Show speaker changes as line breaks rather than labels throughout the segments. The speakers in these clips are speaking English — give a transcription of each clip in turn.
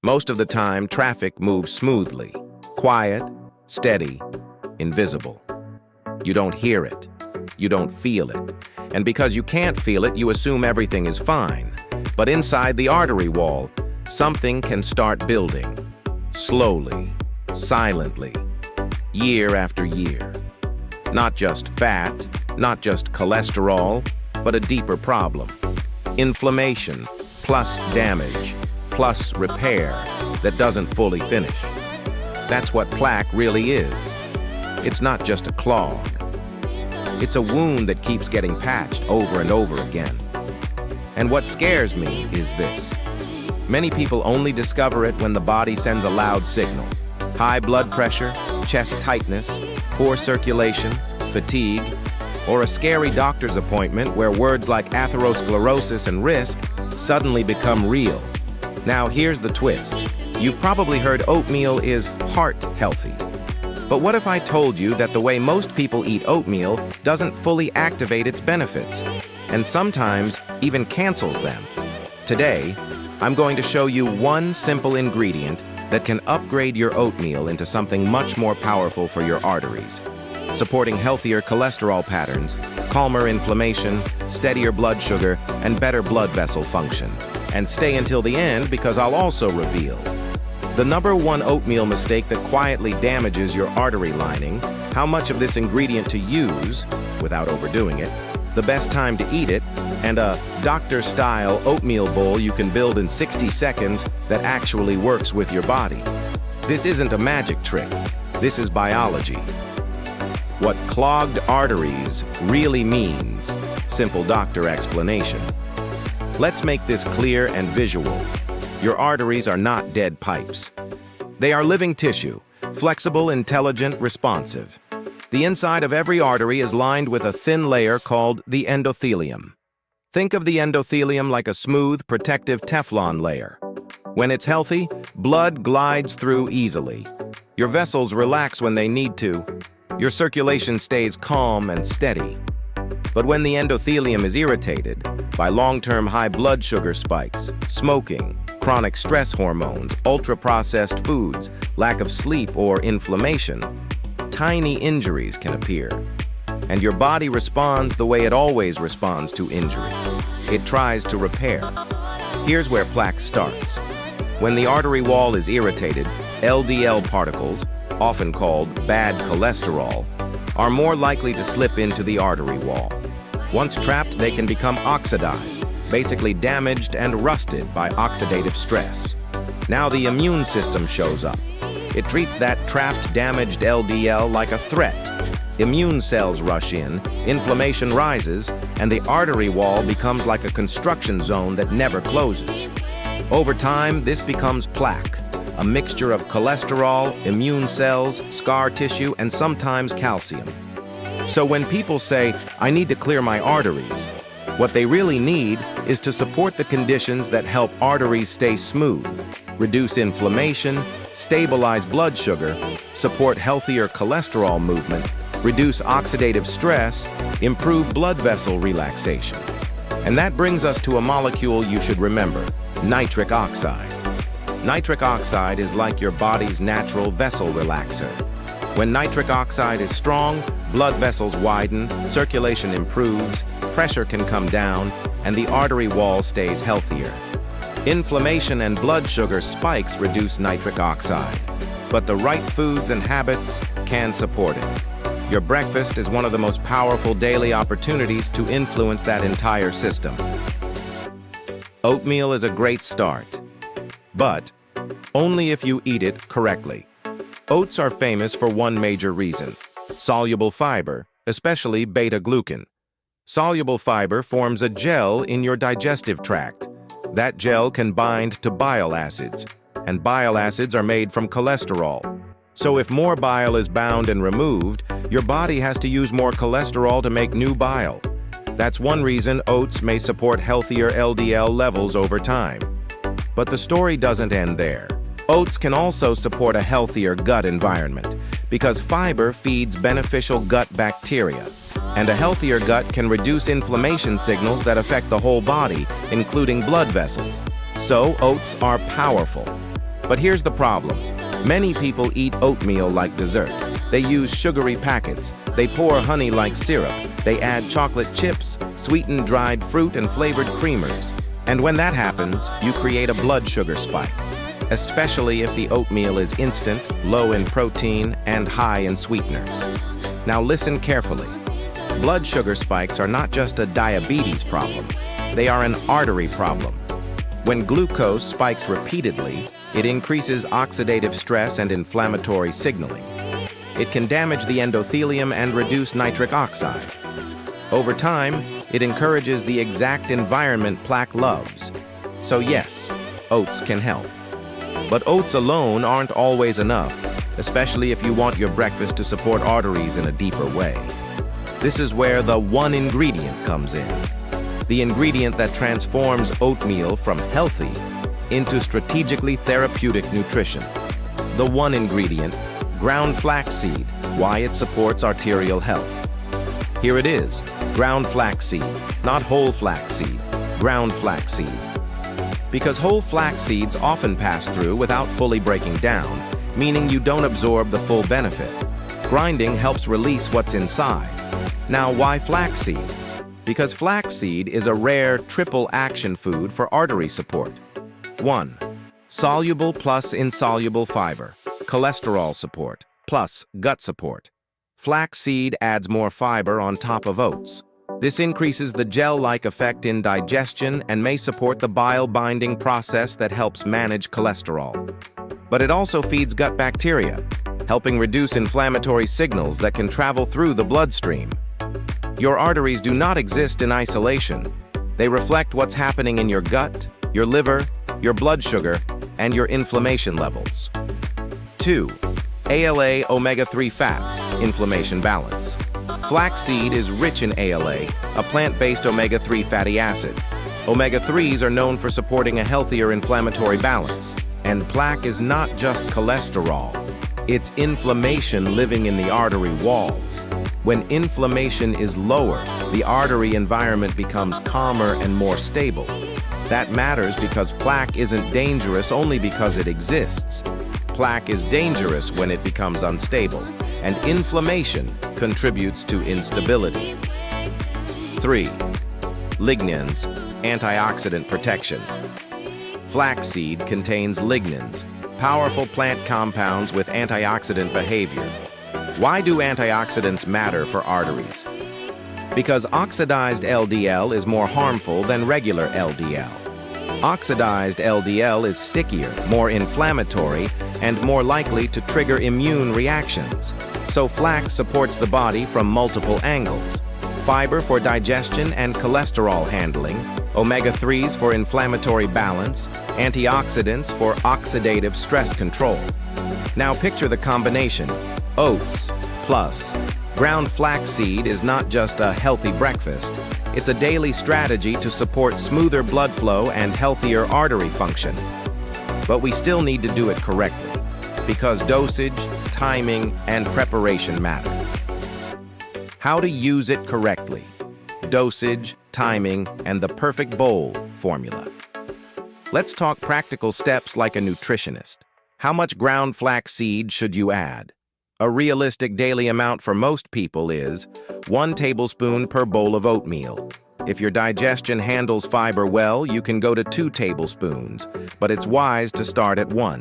Most of the time, traffic moves smoothly, quiet, steady, invisible. You don't hear it. You don't feel it. And because you can't feel it, you assume everything is fine. But inside the artery wall, something can start building. Slowly, silently, year after year. Not just fat, not just cholesterol, but a deeper problem. Inflammation, plus damage, plus repair that doesn't fully finish. That's what plaque really is. It's not just a clog. It's a wound that keeps getting patched over and over again. And what scares me is this. Many people only discover it when the body sends a loud signal. High blood pressure, chest tightness, poor circulation, fatigue, or a scary doctor's appointment where words like atherosclerosis and risk suddenly become real. Now here's the twist. You've probably heard oatmeal is heart healthy. But what if I told you that the way most people eat oatmeal doesn't fully activate its benefits, and sometimes even cancels them? Today, I'm going to show you one simple ingredient that can upgrade your oatmeal into something much more powerful for your arteries, supporting healthier cholesterol patterns, calmer inflammation, steadier blood sugar, and better blood vessel function. And stay until the end because I'll also reveal the #1 oatmeal mistake that quietly damages your artery lining, how much of this ingredient to use without overdoing it, the best time to eat it, and a doctor-style oatmeal bowl you can build in 60 seconds that actually works with your body. This isn't a magic trick. This is biology. What clogged arteries really means. Simple doctor explanation. Let's make this clear and visual. Your arteries are not dead pipes. They are living tissue, flexible, intelligent, responsive. The inside of every artery is lined with a thin layer called the endothelium. Think of the endothelium like a smooth, protective Teflon layer. When it's healthy, blood glides through easily. Your vessels relax when they need to. Your circulation stays calm and steady. But when the endothelium is irritated by long-term high blood sugar spikes, smoking, chronic stress hormones, ultra-processed foods, lack of sleep, or inflammation, tiny injuries can appear. And your body responds the way it always responds to injury. It tries to repair. Here's where plaque starts. When the artery wall is irritated, LDL particles, often called bad cholesterol, are more likely to slip into the artery wall. Once trapped, they can become oxidized, basically damaged and rusted by oxidative stress. Now the immune system shows up. It treats that trapped, damaged LDL like a threat. Immune cells rush in, inflammation rises, and the artery wall becomes like a construction zone that never closes. Over time, this becomes plaque, a mixture of cholesterol, immune cells, scar tissue, and sometimes calcium. So when people say, "I need to clear my arteries," what they really need is to support the conditions that help arteries stay smooth, reduce inflammation, stabilize blood sugar, support healthier cholesterol movement, reduce oxidative stress, improve blood vessel relaxation. And that brings us to a molecule you should remember, nitric oxide. Nitric oxide is like your body's natural vessel relaxer. When nitric oxide is strong, blood vessels widen, circulation improves, pressure can come down, and the artery wall stays healthier. Inflammation and blood sugar spikes reduce nitric oxide, but the right foods and habits can support it. Your breakfast is one of the most powerful daily opportunities to influence that entire system. Oatmeal is a great start, but only if you eat it correctly. Oats are famous for one major reason: soluble fiber, especially beta-glucan. Soluble fiber forms a gel in your digestive tract. That gel can bind to bile acids, and bile acids are made from cholesterol. So if more bile is bound and removed, your body has to use more cholesterol to make new bile. That's one reason oats may support healthier LDL levels over time. But the story doesn't end there. Oats can also support a healthier gut environment because fiber feeds beneficial gut bacteria. And a healthier gut can reduce inflammation signals that affect the whole body, including blood vessels. So oats are powerful. But here's the problem. Many people eat oatmeal like dessert. They use sugary packets. They pour honey like syrup. They add chocolate chips, sweetened dried fruit, and flavored creamers. And when that happens, you create a blood sugar spike, especially if the oatmeal is instant, low in protein, and high in sweeteners. Now listen carefully. Blood sugar spikes are not just a diabetes problem. They are an artery problem. When glucose spikes repeatedly, it increases oxidative stress and inflammatory signaling. It can damage the endothelium and reduce nitric oxide. Over time, it encourages the exact environment plaque loves. So yes, oats can help. But oats alone aren't always enough, especially if you want your breakfast to support arteries in a deeper way. This is where the one ingredient comes in. The ingredient that transforms oatmeal from healthy into strategically therapeutic nutrition. The one ingredient, ground flaxseed, why it supports arterial health. Here it is, ground flaxseed, not whole flaxseed, ground flaxseed. Because whole flax seeds often pass through without fully breaking down, meaning you don't absorb the full benefit. Grinding helps release what's inside. Now, why flaxseed? Because flaxseed is a rare triple action food for artery support. 1. Soluble plus insoluble fiber, cholesterol support, plus gut support. Flaxseed adds more fiber on top of oats. This increases the gel-like effect in digestion and may support the bile-binding process that helps manage cholesterol. But it also feeds gut bacteria, helping reduce inflammatory signals that can travel through the bloodstream. Your arteries do not exist in isolation. They reflect what's happening in your gut, your liver, your blood sugar, and your inflammation levels. 2. ALA omega-3 fats, inflammation balance. Flaxseed is rich in ALA, a plant-based omega-3 fatty acid. Omega-3s are known for supporting a healthier inflammatory balance. And plaque is not just cholesterol. It's inflammation living in the artery wall. When inflammation is lower, the artery environment becomes calmer and more stable. That matters because plaque isn't dangerous only because it exists. Plaque is dangerous when it becomes unstable, and inflammation contributes to instability. 3. Lignans, antioxidant protection. Flaxseed contains lignans, powerful plant compounds with antioxidant behavior. Why do antioxidants matter for arteries? Because oxidized LDL is more harmful than regular LDL. Oxidized LDL is stickier, more inflammatory, and more likely to trigger immune reactions. So flax supports the body from multiple angles. Fiber for digestion and cholesterol handling, omega-3s for inflammatory balance, antioxidants for oxidative stress control. Now picture the combination. Oats plus ground flaxseed is not just a healthy breakfast. It's a daily strategy to support smoother blood flow and healthier artery function. But we still need to do it correctly, because dosage, timing, and preparation matter. How to use it correctly. Dosage, timing, and the perfect bowl formula. Let's talk practical steps like a nutritionist. How much ground flaxseed should you add? A realistic daily amount for most people is 1 tablespoon per bowl of oatmeal. If your digestion handles fiber well, you can go to 2 tablespoons, but it's wise to start at 1.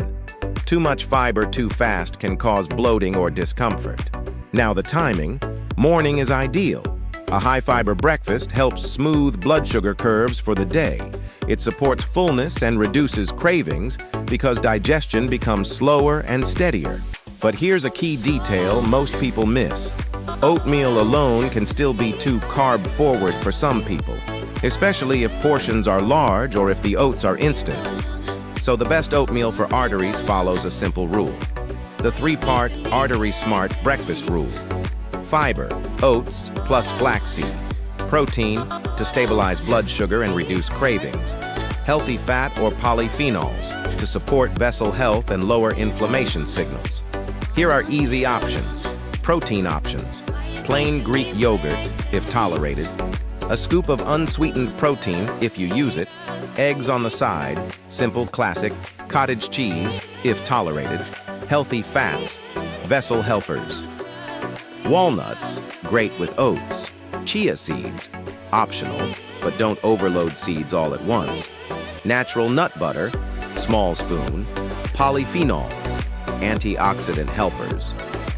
Too much fiber too fast can cause bloating or discomfort. Now the timing. Morning is ideal. A high-fiber breakfast helps smooth blood sugar curves for the day. It supports fullness and reduces cravings because digestion becomes slower and steadier. But here's a key detail most people miss. Oatmeal alone can still be too carb-forward for some people, especially if portions are large or if the oats are instant. So the best oatmeal for arteries follows a simple rule. The 3-part Artery Smart breakfast rule. Fiber, oats plus flaxseed. Protein, to stabilize blood sugar and reduce cravings. Healthy fat or polyphenols, to support vessel health and lower inflammation signals. Here are easy options. Protein options. Plain Greek yogurt, if tolerated. A scoop of unsweetened protein, if you use it. eggs on the side, simple classic, cottage cheese, if tolerated, healthy fats, vessel helpers. Walnuts, great with oats. Chia seeds, optional, but don't overload seeds all at once. Natural nut butter, small spoon. Polyphenols, antioxidant helpers.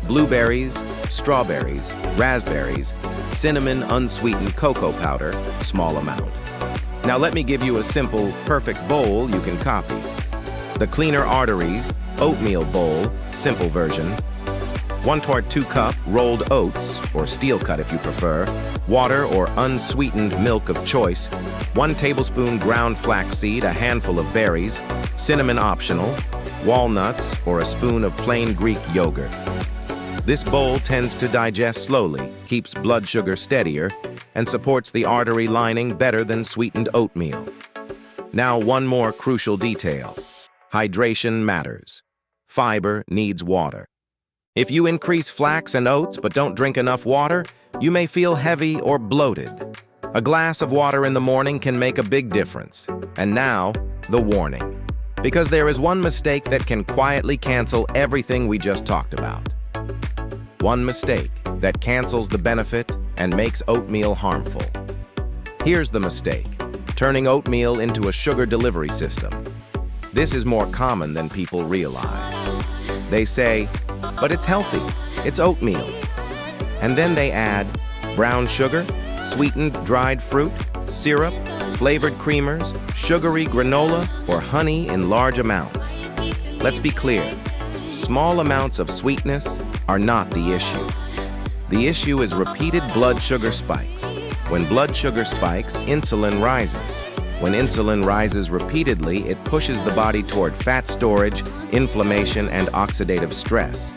Blueberries, strawberries, raspberries. Cinnamon unsweetened cocoa powder, small amount. Now let me give you a simple, perfect bowl you can copy. The Cleaner Arteries, Oatmeal Bowl, simple version. 1/2 cup rolled oats, or steel cut if you prefer, water or unsweetened milk of choice, 1 tablespoon ground flaxseed, a handful of berries, cinnamon optional, walnuts, or a spoon of plain Greek yogurt. This bowl tends to digest slowly, keeps blood sugar steadier, and supports the artery lining better than sweetened oatmeal. Now one more crucial detail. Hydration matters. Fiber needs water. If you increase flax and oats but don't drink enough water, you may feel heavy or bloated. A glass of water in the morning can make a big difference. And now, the warning. Because there is one mistake that can quietly cancel everything we just talked about. One mistake that cancels the benefit and makes oatmeal harmful. Here's the mistake: turning oatmeal into a sugar delivery system. This is more common than people realize. They say, but it's healthy, it's oatmeal. And then they add brown sugar, sweetened dried fruit, syrup, flavored creamers, sugary granola, or honey in large amounts. Let's be clear, small amounts of sweetness are not the issue. The issue is repeated blood sugar spikes. When blood sugar spikes, insulin rises. When insulin rises repeatedly, it pushes the body toward fat storage, inflammation, and oxidative stress.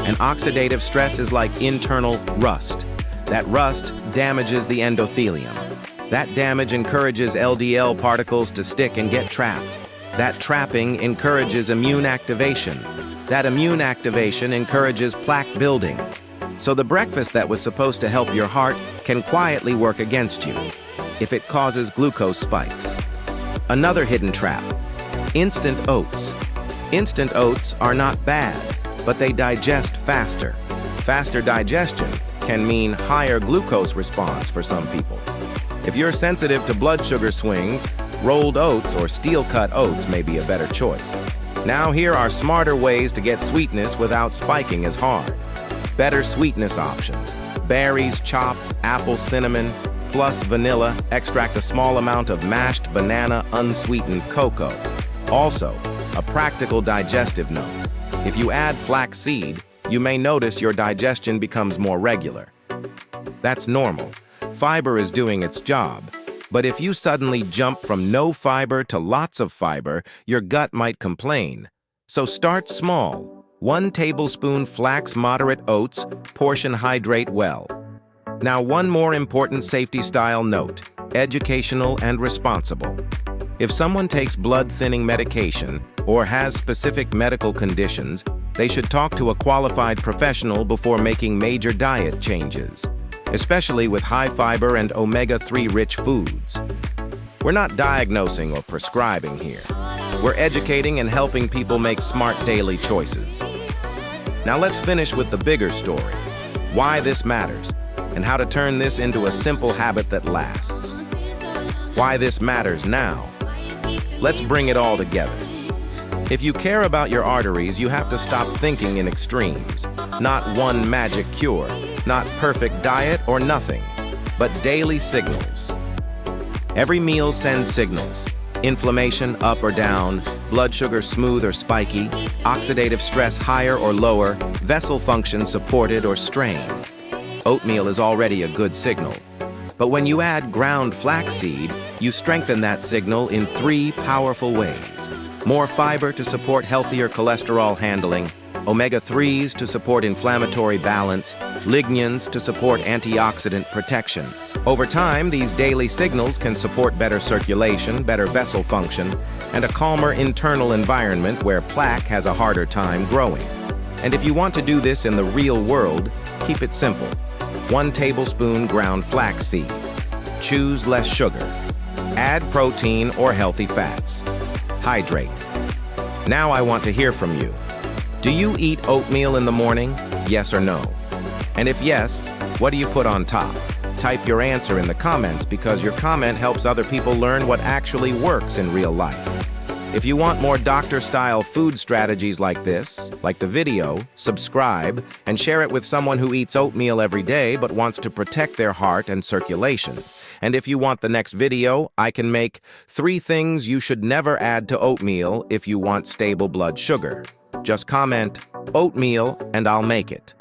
And oxidative stress is like internal rust. That rust damages the endothelium. That damage encourages LDL particles to stick and get trapped. That trapping encourages immune activation. That immune activation encourages plaque building. So the breakfast that was supposed to help your heart can quietly work against you if it causes glucose spikes. Another hidden trap: instant oats. Instant oats are not bad, but they digest faster. Faster digestion can mean higher glucose response for some people. If you're sensitive to blood sugar swings, rolled oats or steel-cut oats may be a better choice. Now here are smarter ways to get sweetness without spiking as hard. Better sweetness options: berries chopped, apple cinnamon, plus vanilla. Extract a small amount of mashed banana unsweetened cocoa. Also, a practical digestive note: if you add flaxseed, you may notice your digestion becomes more regular. That's normal. Fiber is doing its job. But if you suddenly jump from no fiber to lots of fiber, your gut might complain. So start small. 1 tablespoon flax moderate oats, portion hydrate well. Now one more important safety style note: educational and responsible. If someone takes blood-thinning medication or has specific medical conditions, they should talk to a qualified professional before making major diet changes, especially with high-fiber and omega-3 rich foods. We're not diagnosing or prescribing here. We're educating and helping people make smart daily choices. Now let's finish with the bigger story: why this matters, and how to turn this into a simple habit that lasts. Why this matters now. Let's bring it all together. If you care about your arteries, you have to stop thinking in extremes. Not one magic cure, not perfect diet or nothing, but daily signals. Every meal sends signals: inflammation up or down, blood sugar smooth or spiky, oxidative stress higher or lower, vessel function supported or strained. Oatmeal is already a good signal. But when you add ground flaxseed, you strengthen that signal in 3 powerful ways: more fiber to support healthier cholesterol handling, omega-3s to support inflammatory balance, lignans to support antioxidant protection. Over time, these daily signals can support better circulation, better vessel function, and a calmer internal environment where plaque has a harder time growing. And if you want to do this in the real world, keep it simple. 1 tablespoon ground flaxseed. Choose less sugar. Add protein or healthy fats. Hydrate. Now I want to hear from you. Do you eat oatmeal in the morning? Yes or no? And if yes, what do you put on top? Type your answer in the comments because your comment helps other people learn what actually works in real life. If you want more doctor-style food strategies like this, like the video, subscribe and share it with someone who eats oatmeal every day but wants to protect their heart and circulation. And if you want the next video, I can make 3 things you should never add to oatmeal if you want stable blood sugar. Just comment oatmeal and I'll make it.